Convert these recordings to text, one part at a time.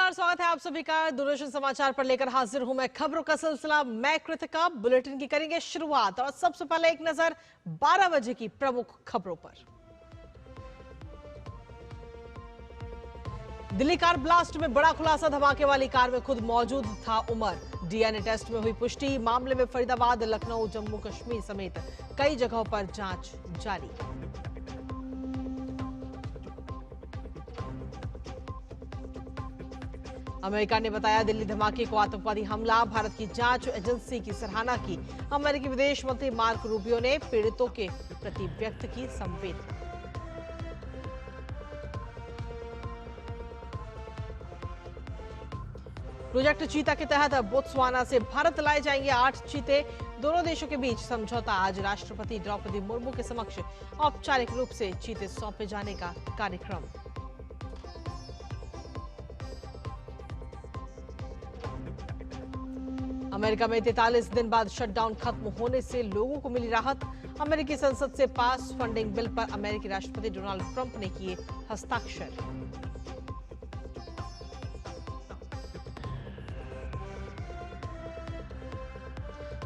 नमस्कार, स्वागत है आप सभी का दूरदर्शन समाचार पर लेकर हाजिर हूं मैं खबरों का सिलसिला। मैं कृतिका। बुलेटिन की करेंगे शुरुआत और सबसे पहले एक नजर 12 बजे की प्रमुख खबरों पर। दिल्ली कार ब्लास्ट में बड़ा खुलासा, धमाके वाली कार में खुद मौजूद था उमर। डीएनए टेस्ट में हुई पुष्टि। मामले में फरीदाबाद, लखनऊ, जम्मू कश्मीर समेत कई जगहों पर जांच जारी। अमेरिका ने बताया दिल्ली धमाके को आतंकवादी हमला। भारत की जांच एजेंसी की सराहना की। अमेरिकी विदेश मंत्री मार्क रूबियो ने पीड़ितों के प्रति व्यक्त की संवेदना। प्रोजेक्ट चीता के तहत बोत्सवाना से भारत लाए जाएंगे 8 चीते। दोनों देशों के बीच समझौता। आज राष्ट्रपति द्रौपदी मुर्मू के समक्ष औपचारिक रूप से चीते सौंपे जाने का कार्यक्रम। अमेरिका में 43 दिन बाद शटडाउन खत्म होने से लोगों को मिली राहत। अमेरिकी संसद से पास फंडिंग बिल पर अमेरिकी राष्ट्रपति डोनाल्ड ट्रंप ने किए हस्ताक्षर।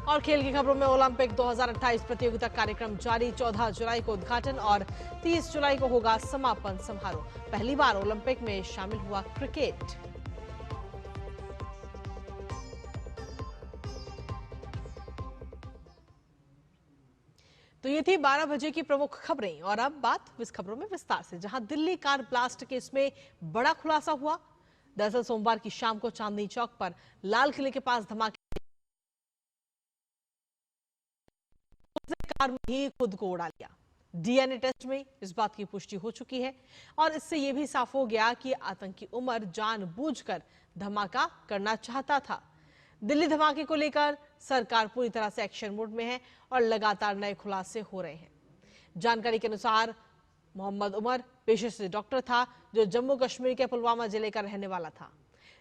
और खेल की खबरों में ओलंपिक 2028 प्रतियोगिता कार्यक्रम जारी। 14 जुलाई को उद्घाटन और 30 जुलाई को होगा समापन समारोह। पहली बार ओलंपिक में शामिल हुआ क्रिकेट। तो ये थी 12 बजे की प्रमुख खबरें और अब बात इस खबरों में विस्तार से, जहां दिल्ली कार ब्लास्ट केस में बड़ा खुलासा हुआ। दरअसल सोमवार की शाम को चांदनी चौक पर लाल किले के पास धमाके कार में ही खुद को उड़ा लिया। डीएनए टेस्ट में इस बात की पुष्टि हो चुकी है और इससे यह भी साफ हो गया कि आतंकी उमर जानबूझकर धमाका करना चाहता था। दिल्ली धमाके को लेकर सरकार पूरी तरह से एक्शन मोड में है और लगातार नए खुलासे हो रहे हैं। जानकारी के अनुसार मोहम्मद उमर पेशे से डॉक्टर था, जो जम्मू कश्मीर के पुलवामा जिले का रहने वाला था।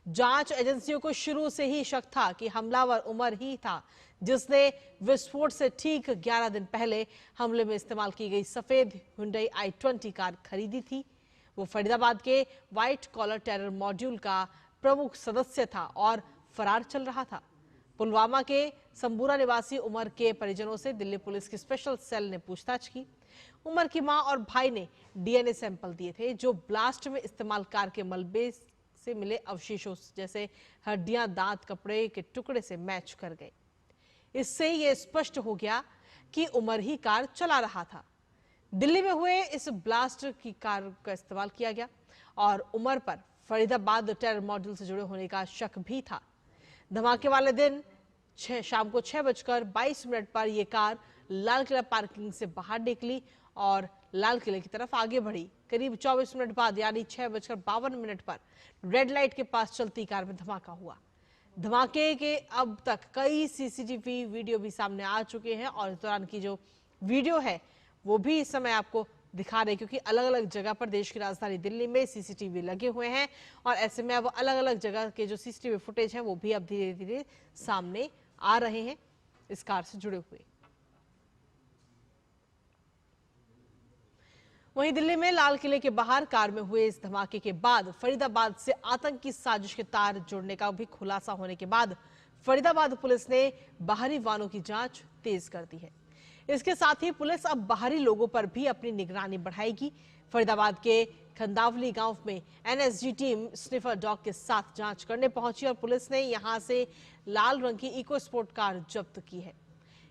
जांच एजेंसियों को शुरू से ही शक था कि हमलावर उमर ही था, जिसने विस्फोट से ठीक 11 दिन पहले हमले में इस्तेमाल की गई सफेद हुंडई i20 कार खरीदी थी। वो फरीदाबाद के व्हाइट कॉलर टेरर मॉड्यूल का प्रमुख सदस्य था और फरार चल रहा था। पुलवामा के संबूरा निवासी उमर के परिजनों से दिल्ली पुलिस की स्पेशल सेल ने पूछताछ की। उमर की मां और भाई ने डीएनए सैंपल दिए थे, जो ब्लास्ट में इस्तेमाल कार के मलबे से मिले अवशेषों जैसे हड्डियां, दांत, कपड़े के टुकड़े से मैच कर गए। इससे यह स्पष्ट हो गया कि उमर ही कार चला रहा था। दिल्ली में हुए इस ब्लास्ट की कार का इस्तेमाल किया गया और उमर पर फरीदाबाद टेरर मॉड्यूल से जुड़े होने का शक भी था। धमाके वाले दिन शाम को 6:22 पर यह कार लाल किला पार्किंग से बाहर निकली और लाल किले की तरफ आगे बढ़ी। करीब 24 मिनट बाद यानी 6:52 पर रेड लाइट के पास चलती कार में धमाका हुआ। धमाके के अब तक कई सीसीटीवी वीडियो भी सामने आ चुके हैं और इस दौरान की जो वीडियो है वो भी इस समय आपको दिखा रहे, क्योंकि अलग अलग जगह पर देश की राजधानी दिल्ली में सीसीटीवी लगे हुए हैं और ऐसे में अब अलग अलग जगह के जो सीसीटीवी फुटेज है वो भी अब धीरे धीरे सामने आ रहे हैं इस कार से जुड़े हुए। वहीं दिल्ली में लाल किले के बाहर कार में हुए इस धमाके के बाद फरीदाबाद से आतंकी साजिश के तार जुड़ने का भी खुलासा होने के बाद फरीदाबाद पुलिस ने बाहरी वाहनों की जांच तेज कर दी है। इसके साथ ही पुलिस अब बाहरी लोगों पर भी अपनी निगरानी बढ़ाएगी। फरीदाबाद के खंदावली गांव में एनएसजी टीम स्निफर डॉग के साथ जांच करने पहुंची और पुलिस ने यहां से लाल रंग की इको स्पोर्ट कार जब्त की है।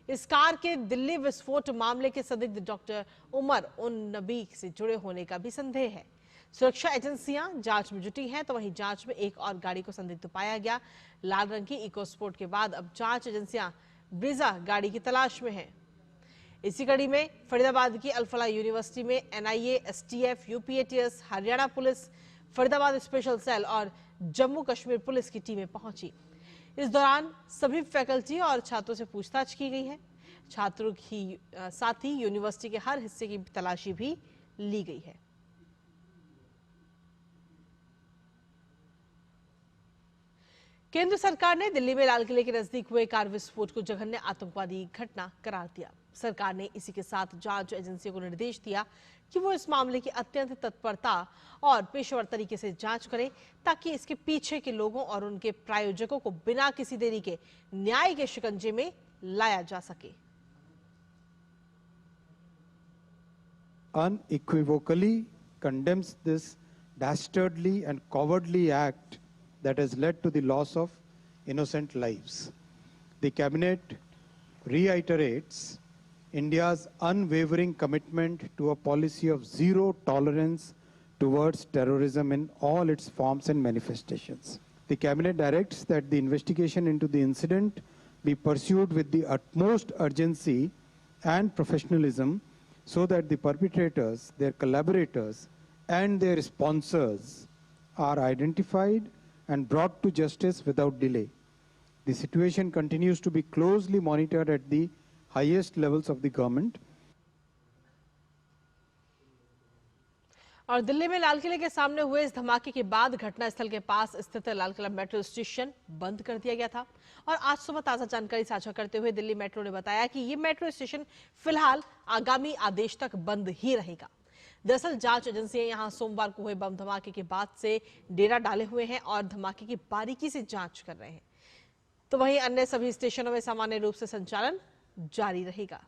इस कार के दिल्ली विस्फोट मामले के संदिग्ध डॉक्टर उमर उन नबी से जुड़े होने का भी संदेह है। सुरक्षा एजेंसियां जांच में जुटी हैं, तो वहीं जांच में एक और गाड़ी को संदिग्ध पाया गया। लाल रंग की इको स्पोर्ट के बाद अब जांच एजेंसियां ब्रीजा गाड़ी की तलाश में हैं। इसी कड़ी में फरीदाबाद की अल फलाह यूनिवर्सिटी में NIA, STF, UP ATS, Haryana police, Faridabad special cell और जम्मू कश्मीर पुलिस की टीमें पहुंची। इस दौरान सभी फैकल्टी और छात्रों से पूछताछ की गई है। छात्रों की साथ ही यूनिवर्सिटी के हर हिस्से की तलाशी भी ली गई है। केंद्र सरकार ने दिल्ली में लाल किले के नजदीक हुए कार विस्फोट को जघन्य आतंकवादी घटना करार दिया। सरकार ने इसी के साथ जांच एजेंसियों को निर्देश दिया कि वो इस मामले की अत्यंत तत्परता और पेशेवर तरीके से जांच करें, ताकि इसके पीछे के लोगों और उनके प्रायोजकों को बिना किसी देरी के न्याय के शिकंजे में लाया जा सके। Unequivocally condemns this dastardly and cowardly act that has led to the loss of innocent lives. The Cabinet reiterates India's unwavering commitment to a policy of zero tolerance towards terrorism in all its forms and manifestations. The Cabinet directs that the investigation into the incident be pursued with the utmost urgency and professionalism so that the perpetrators, their collaborators, and their sponsors are identified and brought to justice without delay. The situation continues to be closely monitored at the highest levels of the government. और दिल्ली में लाल किले के सामने हुए इस धमाके के बाद घटनास्थल के पास स्थित लाल किला मेट्रो स्टेशन बंद कर दिया गया था। और आज सुबह ताजा जानकारी साझा करते हुए दिल्ली मेट्रो ने बताया कि ये मेट्रो स्टेशन फिलहाल आगामी आदेश तक बंद ही रहेगा। दरअसल जांच एजेंसियां यहां सोमवार को हुए बम धमाके के बाद से डेरा डाले हुए हैं और धमाके की बारीकी से जांच कर रहे हैं। तो वहीं अन्य सभी स्टेशनों में सामान्य रूप से संचालन जारी रहेगा।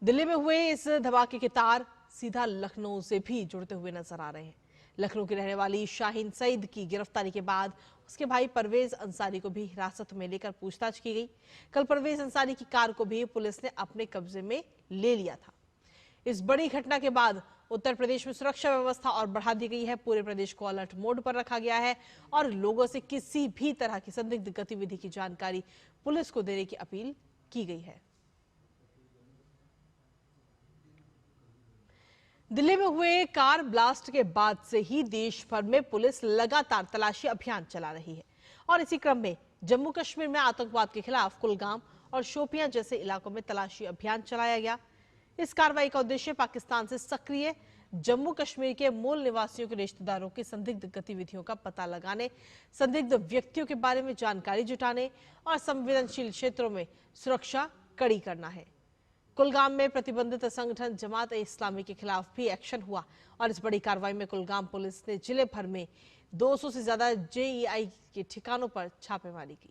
दिल्ली में हुए इस धमाके के तार सीधा लखनऊ से भी जुड़ते हुए नजर आ रहे हैं। लखनऊ की रहने वाली शाहीन सईद की गिरफ्तारी के बाद उसके भाई परवेज अंसारी को भी हिरासत में लेकर पूछताछ की गई। कल परवेज अंसारी की कार को भी पुलिस ने अपने कब्जे में ले लिया था। इस बड़ी घटना के बाद उत्तर प्रदेश में सुरक्षा व्यवस्था और बढ़ा दी गई है। पूरे प्रदेश को अलर्ट मोड पर रखा गया है और लोगों से किसी भी तरह की संदिग्ध गतिविधि की जानकारी पुलिस को देने की अपील की गई है। दिल्ली में हुए कार ब्लास्ट के बाद से ही देश भर में पुलिस लगातार तलाशी अभियान चला रही है और इसी क्रम में जम्मू कश्मीर में आतंकवाद के खिलाफ कुलगाम और शोपियां जैसे इलाकों में तलाशी अभियान चलाया गया। इस कार्रवाई का उद्देश्य पाकिस्तान से सक्रिय जम्मू कश्मीर के मूल निवासियों के रिश्तेदारों की संदिग्ध गतिविधियों का पता लगाने, संदिग्ध व्यक्तियों के बारे में जानकारी जुटाने और संवेदनशील क्षेत्रों में सुरक्षा कड़ी करना है। कुलगाम में प्रतिबंधित संगठन जमात ए इस्लामी के खिलाफ भी एक्शन हुआ और इस बड़ी कार्रवाई में कुलगाम पुलिस ने जिले भर में 200 से ज्यादा जेईआई के ठिकानों पर छापेमारी की।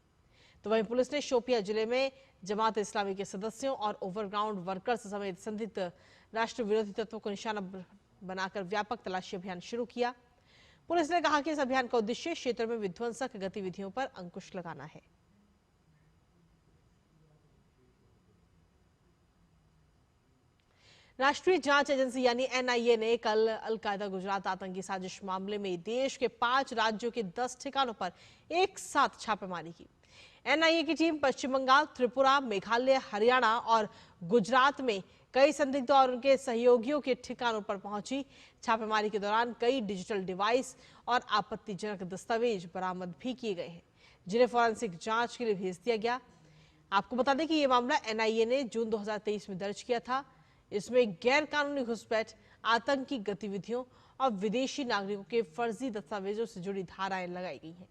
तो वहीं पुलिस ने शोपिया जिले में जमात ए इस्लामी के सदस्यों और ओवरग्राउंड वर्कर्स समेत संदिग्ध राष्ट्र विरोधी तत्वों को निशाना बनाकर व्यापक तलाशी अभियान शुरू किया। पुलिस ने कहा कि इस अभियान का उद्देश्य क्षेत्र में विध्वंसक गतिविधियों पर अंकुश लगाना है। राष्ट्रीय जांच एजेंसी यानी एनआईए ने कल अलकायदा गुजरात आतंकी साजिश मामले में देश के 5 राज्यों के 10 ठिकानों पर एक साथ छापेमारी की। एनआईए की टीम पश्चिम बंगाल, त्रिपुरा, मेघालय, हरियाणा और गुजरात में कई संदिग्ध और उनके सहयोगियों के ठिकानों पर पहुंची। छापेमारी के दौरान कई डिजिटल डिवाइस और आपत्तिजनक दस्तावेज बरामद भी किए गए हैं, जिन्हें फॉरेंसिक जांच के लिए भेज दिया गया। आपको बता दें कि यह मामला एनआईए ने जून 2023 में दर्ज किया था। इसमें गैर कानूनी घुसपैठ, आतंकी गतिविधियों और विदेशी नागरिकों के फर्जी दस्तावेजों से जुड़ी धाराएं लगाई गई हैं।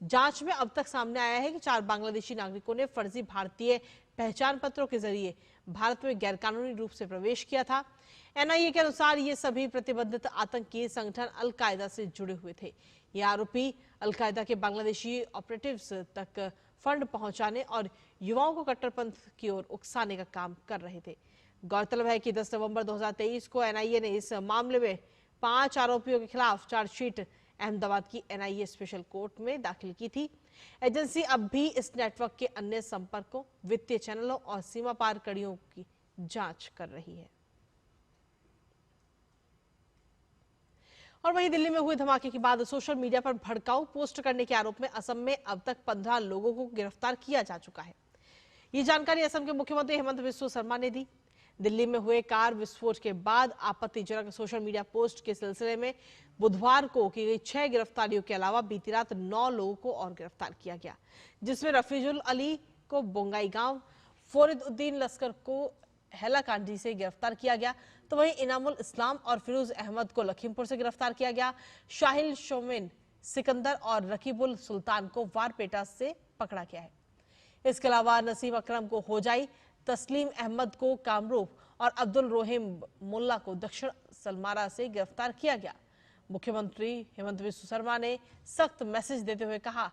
जांच में अब तक सामने आया है कि 4 बांग्लादेशी नागरिकों ने फर्जी भारतीय पहचान पत्रों के जरिए भारत में गैरकानूनी रूप से प्रवेश किया था। एनआईए के अनुसार ये सभी प्रतिबंधित आतंकी संगठन अलकायदा से जुड़े हुए थे। ये आरोपी अलकायदा के बांग्लादेशी ऑपरेटिव्स तक फंड पहुंचाने और युवाओं को कट्टरपंथ की ओर उकसाने का काम कर रहे थे। गौरतलब है कि 10 नवंबर 2023 को एनआईए ने इस मामले में 5 आरोपियों के खिलाफ चार्जशीट अहमदाबाद की एनआईए स्पेशल कोर्ट में दाखिल की थी। एजेंसी अब भी इस नेटवर्क के अन्य संपर्कों, वित्तीय चैनलों और सीमा पार कड़ियों की जांच कर रही है। और वहीं दिल्ली में हुए धमाके के बाद सोशल मीडिया पर भड़काऊ पोस्ट करने के आरोप में असम में अब तक 15 लोगों को गिरफ्तार किया जा चुका है। ये जानकारी असम के मुख्यमंत्री हेमंत बिस्वा शर्मा ने दी। दिल्ली में हुए कार विस्फोट के बाद आपत्तिजनक सोशल मीडिया पोस्ट के सिलसिले में बुधवार को की गई 6 गिरफ्तारियों के अलावा बीती रात 9 लोगों को और गिरफ्तार किया गया, जिसमें रफीजुल अली को बोंगाई गांव, फरीदुद्दीन लश्कर को हैलाकांडी से गिरफ्तार किया गया। तो वहीं इनामुल इस्लाम और फिरोज अहमद को लखीमपुर से गिरफ्तार किया गया। शाहिल शोमेन, सिकंदर और रकीबुल सुल्तान को वारपेटा से पकड़ा गया है। इसके अलावा नसीम अकरम को होजाई, तस्लीम अहमद को कामरूप और अब्दुल रोहिम मुल्ला को दक्षिण सलमारा से गिरफ्तार किया गया। मुख्यमंत्री हेमंत बिस्वा शर्मा ने सख्त मैसेज देते हुए कहा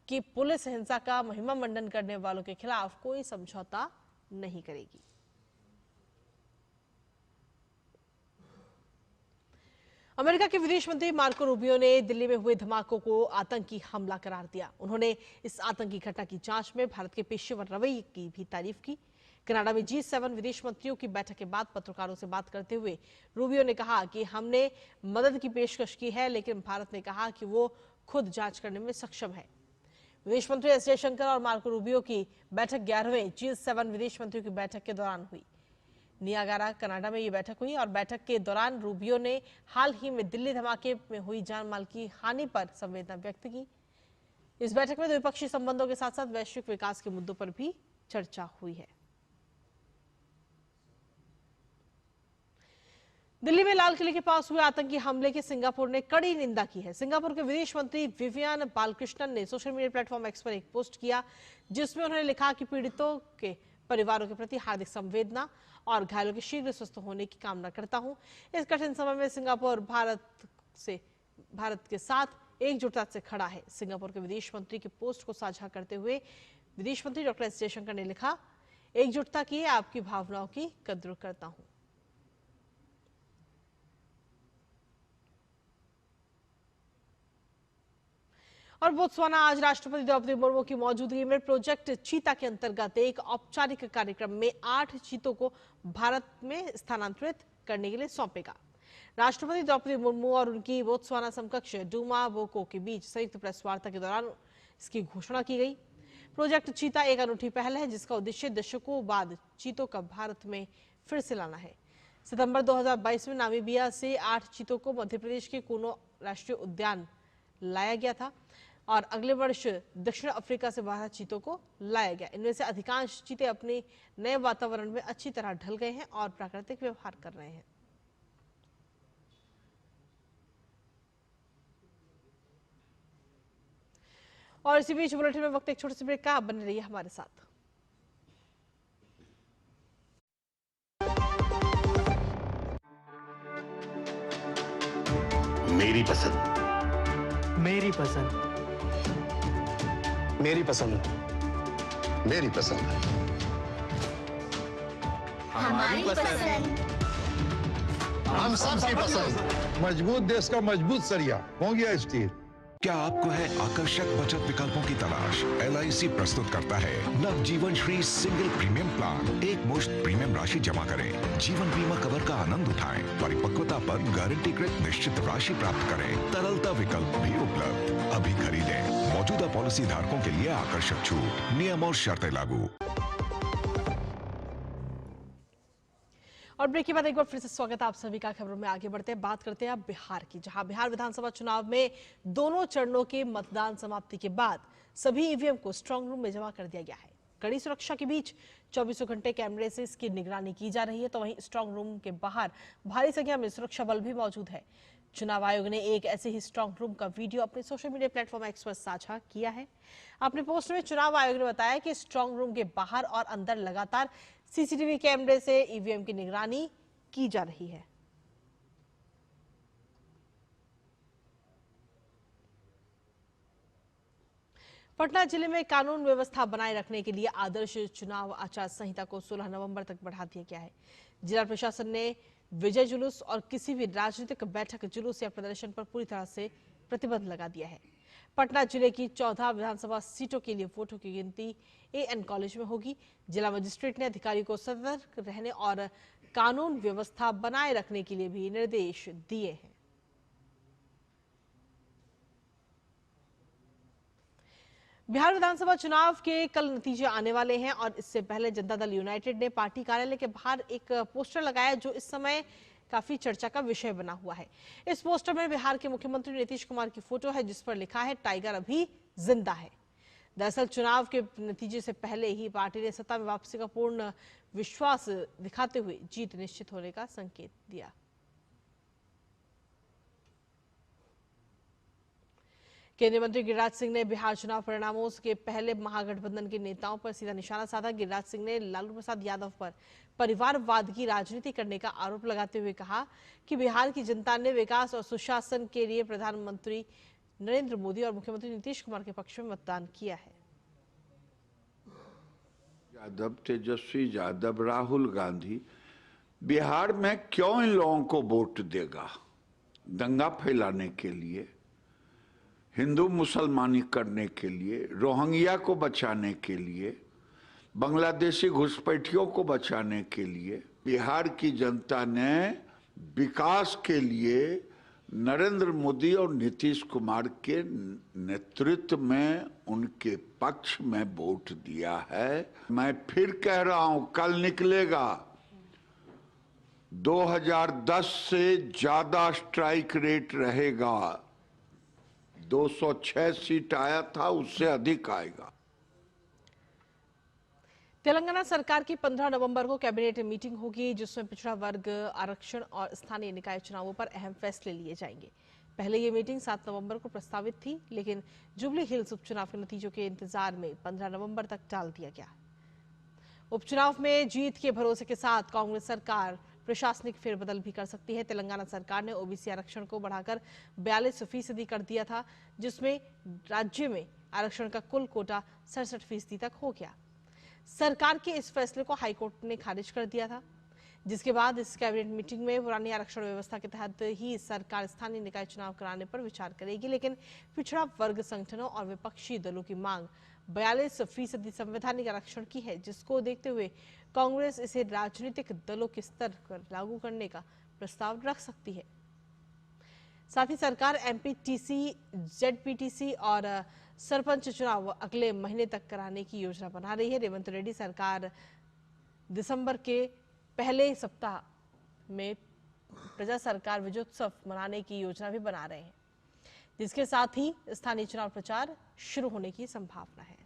कि पुलिस हिंसा का महिमा मंडन करने वालों के खिलाफ कोई समझौता नहीं करेगी। अमेरिका के विदेश मंत्री मार्को रूबियो ने दिल्ली में हुए धमाकों को आतंकी हमला करार दिया। उन्होंने इस आतंकी घटना की जांच में भारत के पेशेवर रवैये की भी तारीफ की। कनाडा में G7 विदेश मंत्रियों की बैठक के बाद पत्रकारों से बात करते हुए रूबियो ने कहा कि हमने मदद की पेशकश की है, लेकिन भारत ने कहा कि वो खुद जांच करने में सक्षम है। विदेश मंत्री एस जयशंकर और मार्को रूबियो की बैठक 11वें G7 विदेश मंत्रियों की बैठक के दौरान हुई। नियागारा कनाडा में ये बैठक हुई और बैठक के दौरान रूबियो ने हाल ही में दिल्ली धमाके में हुई जान माल की हानि पर संवेदना व्यक्त की। इस बैठक में द्विपक्षीय संबंधों के साथ साथ वैश्विक विकास के मुद्दों पर भी चर्चा हुई है। दिल्ली में लाल किले के पास हुए आतंकी हमले की सिंगापुर ने कड़ी निंदा की है। सिंगापुर के विदेश मंत्री विवियन बालकृष्णन ने सोशल मीडिया प्लेटफॉर्म एक्स पर एक पोस्ट किया, जिसमें उन्होंने लिखा कि पीड़ितों के परिवारों के प्रति हार्दिक संवेदना और घायलों के शीघ्र स्वस्थ होने की कामना करता हूं। इस कठिन समय में सिंगापुर भारत के साथ एकजुटता से खड़ा है। सिंगापुर के विदेश मंत्री की पोस्ट को साझा करते हुए विदेश मंत्री डॉक्टर एस जयशंकर ने लिखा, एकजुटता की आपकी भावनाओं की कद्र करता हूं। और बोत्सवाना आज राष्ट्रपति द्रौपदी मुर्मू की मौजूदगी में प्रोजेक्ट चीता के अंतर्गत एक औपचारिक कार्यक्रम में 8 चीतों को भारत में स्थानांतरित करने के लिए सौंपेगा। राष्ट्रपति द्रौपदी मुर्मू और उनकी बोत्सवाना समकक्ष डूमा बोको के बीच संयुक्त प्रेस वार्ता के दौरान इसकी घोषणा की गई। प्रोजेक्ट चीता एक अनूठी पहल है, जिसका उद्देश्य दशकों बाद चीतों का भारत में फिर से लाना है। सितंबर 2022 में नामीबिया से 8 चीतों को मध्य प्रदेश के कूनो राष्ट्रीय उद्यान लाया गया था और अगले वर्ष दक्षिण अफ्रीका से 12 चीतों को लाया गया। इनमें से अधिकांश चीते अपने नए वातावरण में अच्छी तरह ढल गए हैं और प्राकृतिक व्यवहार कर रहे हैं। और इसी बीच बुलेटिन में वक्त एक छोटे से ब्रेक का, बने रहिए हमारे साथ। मेरी पसंद, मेरी पसंद, मेरी पसंद, मेरी पसंद, हमारी पसंद, हम सबकी पसंद। मजबूत देश का मजबूत सरिया हो गया स्टील। क्या आपको है आकर्षक बचत विकल्पों की तलाश? LIC प्रस्तुत करता है नव जीवन श्री सिंगल प्रीमियम प्लान। एक मुश्त प्रीमियम राशि जमा करें, जीवन बीमा कवर का आनंद उठाएं, परिपक्वता पर गारंटीकृत निश्चित राशि प्राप्त करें, तरलता विकल्प भी उपलब्ध। अभी खरीदें। मौजूदा पॉलिसी धारकों के लिए आकर्षक छूट, नियम और शर्तें लागू। और ब्रेक के बाद एक बार फिर से स्वागत है आप सभी का। खबरों में आगे बढ़ते हैं, बात करते हैं अब बिहार की, जहां बिहार विधानसभा चुनाव में दोनों चरणों के मतदान समाप्ति के बाद सभी ईवीएम को स्ट्रांग रूम में जमा कर दिया गया है। कड़ी सुरक्षा के बीच 24 घंटे कैमरे से इसकी निगरानी की जा रही है, तो वहीं स्ट्रांग रूम के बाहर भारी संख्या में सुरक्षा बल भी मौजूद है। चुनाव आयोग ने एक ऐसे ही स्ट्रांग रूम का वीडियो अपने सोशल मीडिया प्लेटफॉर्म एक्स पर साझा किया है। अपने पोस्ट में चुनाव आयोग ने बताया कि स्ट्रांग रूम के बाहर और अंदर लगातार सीसीटीवी कैमरे से ईवीएम की निगरानी की जा रही है। पटना जिले में कानून व्यवस्था बनाए रखने के लिए आदर्श चुनाव आचार संहिता को 16 नवंबर तक बढ़ा दिया गया है। जिला प्रशासन ने विजय जुलूस और किसी भी राजनीतिक बैठक, जुलूस या प्रदर्शन पर पूरी तरह से प्रतिबंध लगा दिया है। पटना जिले की 14 विधानसभा सीटों के लिए वोटों की गिनती AN कॉलेज में होगी। जिला मजिस्ट्रेट ने अधिकारी को सतर्क रहने और कानून व्यवस्था बनाए रखने के लिए भी निर्देश दिए हैं। बिहार विधानसभा चुनाव के कल नतीजे आने वाले हैं और इससे पहले जनता दल यूनाइटेड ने पार्टी कार्यालय के बाहर एक पोस्टर लगाया जो इस समय काफी चर्चा का विषय बना हुआ है। इस पोस्टर में बिहार के मुख्यमंत्री नीतीश कुमार की फोटो है, जिस पर लिखा है टाइगर अभी जिंदा है। दरअसल चुनाव के नतीजे से पहले ही पार्टी ने सत्ता में वापसी का पूर्ण विश्वास दिखाते हुए जीत निश्चित होने का संकेत दिया। केंद्रीय मंत्री गिरिराज सिंह ने बिहार चुनाव परिणामों के पहले महागठबंधन के नेताओं पर सीधा निशाना साधा। गिरिराज सिंह ने लालू प्रसाद यादव पर परिवारवाद की राजनीति करने का आरोप लगाते हुए कहा कि बिहार की जनता ने विकास और सुशासन के लिए प्रधानमंत्री नरेंद्र मोदी और मुख्यमंत्री नीतीश कुमार के पक्ष में मतदान किया है। यादव, तेजस्वी यादव, राहुल गांधी बिहार में क्यों इन लोगों को वोट देगा? दंगा फैलाने के लिए, हिंदू मुसलमानी करने के लिए, रोहिंग्या को बचाने के लिए, बांग्लादेशी घुसपैठियों को बचाने के लिए। बिहार की जनता ने विकास के लिए नरेंद्र मोदी और नीतीश कुमार के नेतृत्व में उनके पक्ष में वोट दिया है। मैं फिर कह रहा हूं, कल निकलेगा 2010 से ज्यादा स्ट्राइक रेट रहेगा। 206 सीट आया था, उससे अधिक आएगा। तेलंगाना सरकार की 15 नवंबर को कैबिनेट मीटिंग होगी, जिसमें पिछड़ा वर्ग आरक्षण और स्थानीय निकाय चुनावों पर अहम फैसले लिए जाएंगे। पहले ये मीटिंग 7 नवंबर को प्रस्तावित थी, लेकिन जुबली हिल्स उपचुनाव के नतीजों के इंतजार में 15 नवंबर तक टाल दिया गया। उपचुनाव में जीत के भरोसे के साथ कांग्रेस सरकार प्रशासनिक फेरबदल भी कर सकती है। तेलंगाना सरकार ने ओबीसी आरक्षण को बढ़ाकर 42% कर दिया था, जिसमें राज्य में आरक्षण का कुल कोटा 67% तक हो गया। सरकार के इस फैसले को हाईकोर्ट ने खारिज कर दिया था, जिसके बाद इस कैबिनेट मीटिंग में पुरानी आरक्षण व्यवस्था के तहत ही सरकार स्थानीय निकाय चुनाव कराने पर विचार करेगी। लेकिन पिछड़ा वर्ग संगठनों और विपक्षी दलों की मांग 42% संवैधानिक आरक्षण की है, जिसको देखते हुए कांग्रेस इसे राजनीतिक दलों के स्तर पर लागू करने का प्रस्ताव रख सकती है। साथ ही सरकार एमपीटीसी, जेडपीटीसी और सरपंच चुनाव अगले महीने तक कराने की योजना बना रही है। रेवंत रेड्डी सरकार दिसंबर के पहले सप्ताह में प्रजा सरकार विजयोत्सव मनाने की योजना भी बना रहे हैं, जिसके साथ ही स्थानीय चुनाव प्रचार शुरू होने की संभावना है।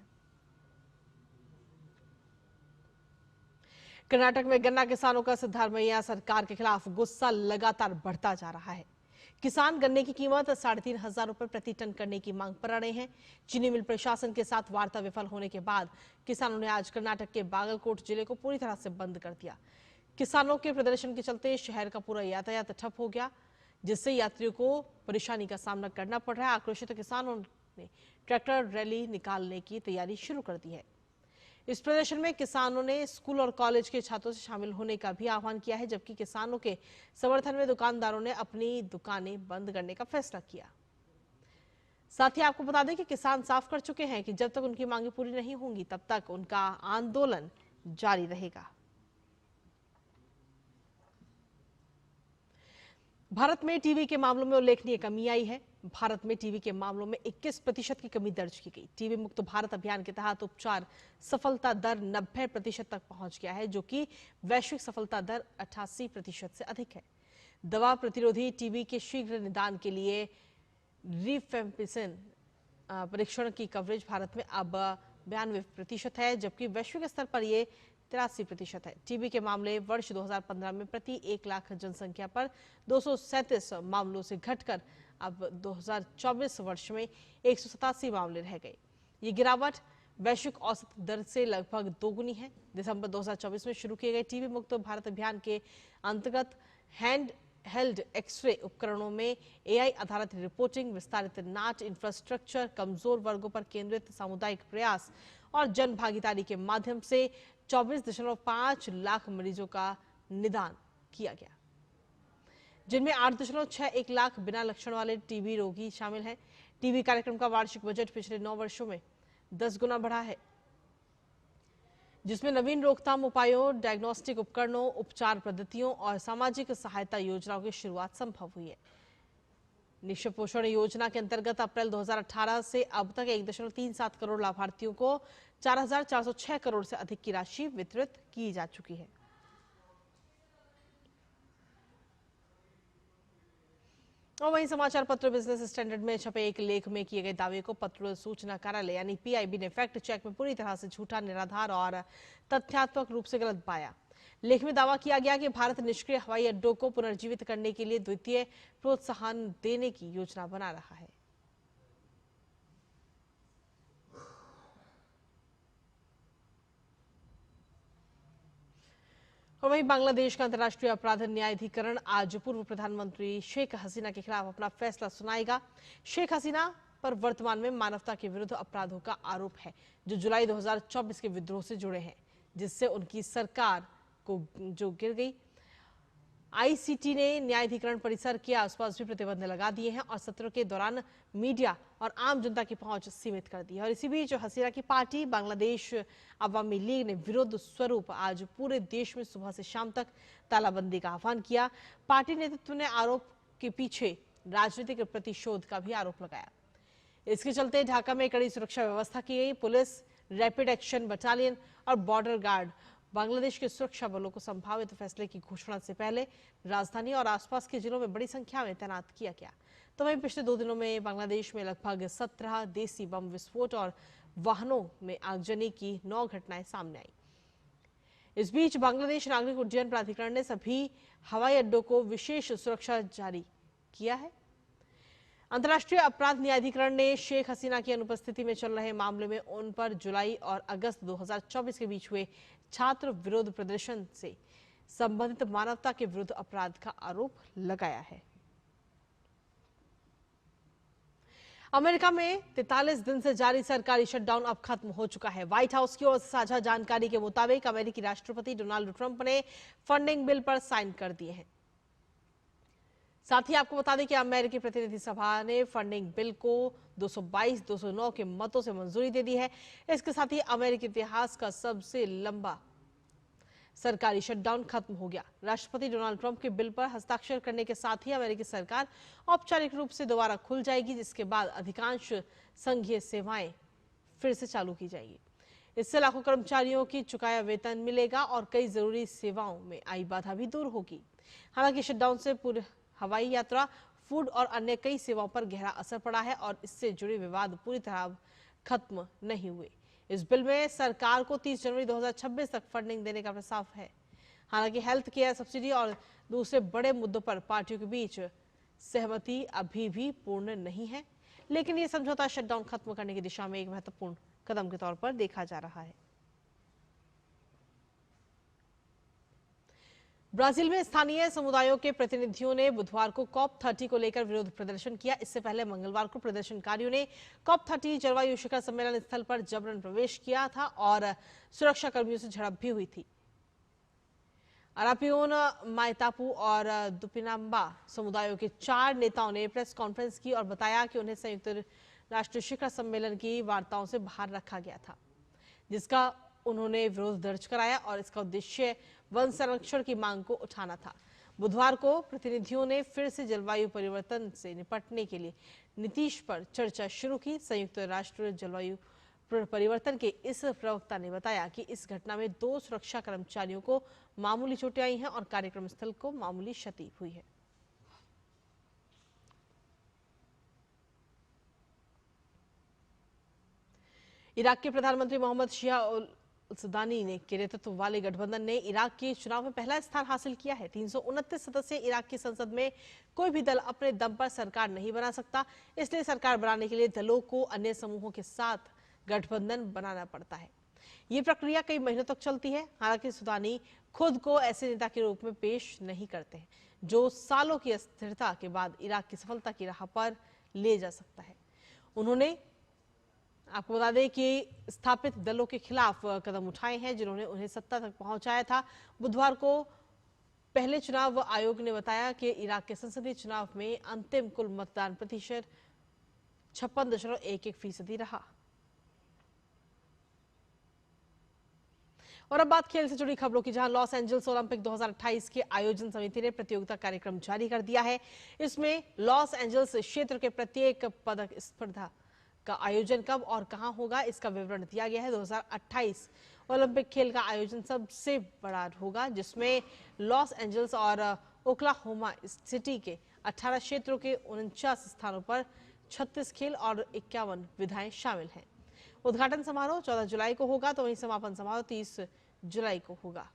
कर्नाटक में गन्ना किसानों का सिद्धारमैया सरकार के खिलाफ गुस्सा लगातार बढ़ता जा रहा है। किसान गन्ने की कीमत 3,500 रुपए प्रति टन करने की मांग पर अड़े हैं। चीनी मिल प्रशासन के साथ वार्ता विफल होने के बाद किसानों ने आज कर्नाटक के बागलकोट जिले को पूरी तरह से बंद कर दिया। किसानों के प्रदर्शन के चलते शहर का पूरा यातायात ठप हो गया, जिससे यात्रियों को परेशानी का सामना करना पड़ रहा है। आक्रोशित किसानों ने ट्रैक्टर रैली निकालने की तैयारी शुरू कर दी है। इस प्रदर्शन में किसानों ने स्कूल और कॉलेज के छात्रों से शामिल होने का भी आह्वान किया है, जबकि किसानों के समर्थन में दुकानदारों ने अपनी दुकानें बंद करने का फैसला किया। साथ ही आपको बता दें कि किसान साफ कर चुके हैं कि जब तक उनकी मांगें पूरी नहीं होंगी, तब तक उनका आंदोलन जारी रहेगा। भारत में टीबी के मामलों में उल्लेखनीय कमी आई है। भारत में टीबी के मामलों में 21% की कमी दर्ज की गई। टीबी मुक्त भारत अभियान के तहत उपचार सफलता दर 90% तक पहुंच गया है, जो कि वैश्विक सफलता दर 88% से अधिक है। दवा प्रतिरोधी टीबी के शीघ्र निदान के लिए रिफेम्पिसिन परीक्षण की कवरेज भारत में अब 92% है, जबकि वैश्विक स्तर पर यह 83% है। टीबी के मामले वर्ष 2015 में प्रति 1 लाख जनसंख्या पर 237 मामलों से घटकर अब 2024 वर्ष में 187 मामले रह गए। ये गिरावट वैश्विक औसत दर से लगभग दोगुनी है। दिसंबर 2024 में शुरू किए गए टीबी मुक्त भारत अभियान के अंतर्गत हैंड हेल्ड एक्सरे उपकरणों में एआई आधारित रिपोर्टिंग, विस्तारित नाट इंफ्रास्ट्रक्चर, कमजोर वर्गों पर केंद्रित सामुदायिक प्रयास और जन भागीदारी के माध्यम से 24.5 लाख मरीजों का निदान किया गया, जिनमें 8.61 लाख बिना लक्षण वाले टीबी रोगी शामिल हैं। टीबी कार्यक्रम का वार्षिक बजट पिछले 9 वर्षों में 10 गुना बढ़ा है, जिसमें नवीन रोकथाम उपायों, डायग्नोस्टिक उपकरणों, उपचार पद्धतियों और सामाजिक सहायता योजनाओं की शुरुआत संभव हुई है। निश्चित पोषण योजना के अंतर्गत अप्रैल 2018 से अब तक 1.37 करोड़ लाभार्थियों को 4,406 करोड़ से अधिक की राशि वितरित की जा चुकी है। और वहीं समाचार पत्र बिजनेस स्टैंडर्ड में छपे एक लेख में किए गए दावे को पत्र सूचना कार्यालय यानी पीआईबी ने फैक्ट चेक में पूरी तरह से झूठा, निराधार और तथ्यात्मक रूप से गलत पाया। लेख में दावा किया गया कि भारत निष्क्रिय हवाई अड्डों को पुनर्जीवित करने के लिए द्वितीय प्रोत्साहन देने की योजना बना रहा है। और वहीं बांग्लादेश का अंतर्राष्ट्रीय अपराध न्यायाधिकरण आज पूर्व प्रधानमंत्री शेख हसीना के खिलाफ अपना फैसला सुनाएगा। शेख हसीना पर वर्तमान में मानवता के विरुद्ध अपराधों का आरोप है, जो जुलाई 2024 के विद्रोह से जुड़े हैं, जिससे उनकी सरकार को जो गिर गई। आईसीटी ने न्यायाधिकरण परिसर के आसपास भी प्रतिबंध लगा दिए हैं और सत्र के दौरान मीडिया और आम जनता की पहुंच सीमित कर दी है। और इसी बीच हसीना की पार्टी बांग्लादेश अवामी लीग ने विरोध स्वरूप आज पूरे देश में सुबह से शाम तक तालाबंदी का आह्वान किया। पार्टी नेतृत्व ने आरोप के पीछे राजनीतिक प्रतिशोध का भी आरोप लगाया। इसके चलते ढाका में कड़ी सुरक्षा व्यवस्था की गई। पुलिस, रैपिड एक्शन बटालियन और बॉर्डर गार्ड बांग्लादेश के सुरक्षा बलों को संभावित फैसले की घोषणा से पहले राजधानी और आसपास के जिलों में बड़ी संख्या में तैनात किया गया। तो वहीं पिछले 2 दिनों में बांग्लादेश में लगभग 17 देसी बम विस्फोट और वाहनों में आगजनी की 9 घटनाएं सामने आई। इस बीच बांग्लादेश नागरिक उड्डयन प्राधिकरण ने सभी हवाई अड्डों को विशेष सुरक्षा जारी किया है। अंतर्राष्ट्रीय अपराध न्यायाधिकरण ने शेख हसीना की अनुपस्थिति में चल रहे मामले में उन पर जुलाई और अगस्त 2024 के बीच हुए छात्र विरोध प्रदर्शन से संबंधित मानवता के विरुद्ध अपराध का आरोप लगाया है। अमेरिका में 43 दिन से जारी सरकारी शटडाउन अब खत्म हो चुका है। व्हाइट हाउस की ओर से साझा जानकारी के मुताबिक अमेरिकी राष्ट्रपति डोनाल्ड ट्रंप ने फंडिंग बिल पर साइन कर दिए हैं। साथ ही आपको बता दें कि अमेरिकी प्रतिनिधि सभा ने फंडिंग बिल को 222-209 के मतों से मंजूरी दे दी है। इसके साथ ही अमेरिकी इतिहास का सबसे लंबा सरकारी शटडाउन खत्म हो गया। राष्ट्रपति डोनाल्ड ट्रंप के बिल पर हस्ताक्षर करने के साथ ही अमेरिकी सरकार औपचारिक रूप से दोबारा खुल जाएगी, जिसके बाद अधिकांश संघीय सेवाएं फिर से चालू की जाएगी। इससे लाखों कर्मचारियों की चुकाया वेतन मिलेगा और कई जरूरी सेवाओं में आई बाधा भी दूर होगी। हालांकि शटडाउन से पूरे हवाई यात्रा, फूड और अन्य कई सेवाओं पर गहरा असर पड़ा है और इससे जुड़े विवाद पूरी तरह खत्म नहीं हुए। इस बिल में सरकार को 30 जनवरी 2026 तक फंडिंग देने का प्रस्ताव है। हालांकि हेल्थ केयर सब्सिडी और दूसरे बड़े मुद्दों पर पार्टियों के बीच सहमति अभी भी पूर्ण नहीं है, लेकिन ये समझौता शटडाउन खत्म करने की दिशा में एक महत्वपूर्ण कदम के तौर पर देखा जा रहा है। ब्राजील में स्थानीय समुदायों के प्रतिनिधियों ने बुधवार को COP30 को लेकर विरोध प्रदर्शन किया। इससे पहले मंगलवार को प्रदर्शनकारियों ने COP30 जलवायु शिखर सम्मेलन स्थल पर जबरन प्रवेश किया था और सुरक्षा कर्मियों से झड़प भी हुई थी। अरापियोन, मायतापू और दुपिनाम्बा समुदायों के 4 नेताओं ने प्रेस कॉन्फ्रेंस की और बताया कि उन्हें संयुक्त राष्ट्र शिखर सम्मेलन की वार्ताओं से बाहर रखा गया था, जिसका उन्होंने विरोध दर्ज कराया और इसका उद्देश्य वन संरक्षण की मांग को उठाना था। बुधवार को प्रतिनिधियों ने फिर से जलवायु परिवर्तन से निपटने के लिए नीतीश पर चर्चा शुरू की। संयुक्त राष्ट्र जलवायु परिवर्तन के इस प्रवक्ता ने बताया कि इस घटना में 2 सुरक्षा कर्मचारियों को मामूली चोटें आई हैं और कार्यक्रम स्थल को मामूली क्षति हुई है। इराक के प्रधानमंत्री मोहम्मद शिया अल सुदानी ने के नेतृत्व वाले गठबंधन ने इराक के चुनाव में पहला स्थान हासिल किया है। 329 सदस्य इराक की संसद में कोई भी दल अपने दम पर सरकार नहीं बना सकता, इसलिए सरकार बनाने के लिए दलों को अन्य समूहों के साथ गठबंधन बनाना पड़ता है। ये प्रक्रिया कई महीनों तक चलती है। हालांकि सुदानी खुद को ऐसे नेता के रूप में पेश नहीं करते हैं जो सालों की अस्थिरता के बाद इराक की सफलता की राह पर ले जा सकता है। उन्होंने आपको बता दें कि स्थापित दलों के खिलाफ कदम उठाए हैं जिन्होंने उन्हें सत्ता तक पहुंचाया था। बुधवार को पहले चुनाव आयोग ने बताया कि इराक के संसदीय चुनाव में अंतिम कुल मतदान प्रतिशत 56.11% रहा। और अब बात खेल से जुड़ी खबरों की, जहां लॉस एंजल्स ओलंपिक 2028 के आयोजन समिति ने प्रतियोगिता कार्यक्रम जारी कर दिया है। इसमें लॉस एंजल्स क्षेत्र के प्रत्येक पदक स्पर्धा का आयोजन कब और कहां होगा, इसका विवरण दिया गया है। 2028 ओलंपिक खेल का आयोजन सबसे बड़ा होगा, जिसमें लॉस एंजल्स और ओक्लाहोमा सिटी के 18 क्षेत्रों के 49 स्थानों पर 36 खेल और 51 विधाएं शामिल हैं। उद्घाटन समारोह 14 जुलाई को होगा, तो वहीं समापन समारोह 30 जुलाई को होगा।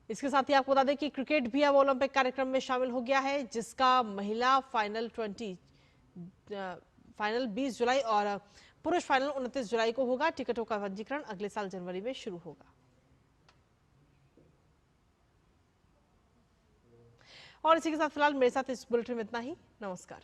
इसके साथ ही आपको बता दें कि क्रिकेट भी अब ओलंपिक कार्यक्रम में शामिल हो गया है, जिसका महिला फाइनल 20 जुलाई और पुरुष फाइनल 29 जुलाई को होगा। टिकटों का पंजीकरण अगले साल जनवरी में शुरू होगा। और इसी के साथ फिलहाल मेरे साथ इस बुलेटिन में इतना ही। नमस्कार।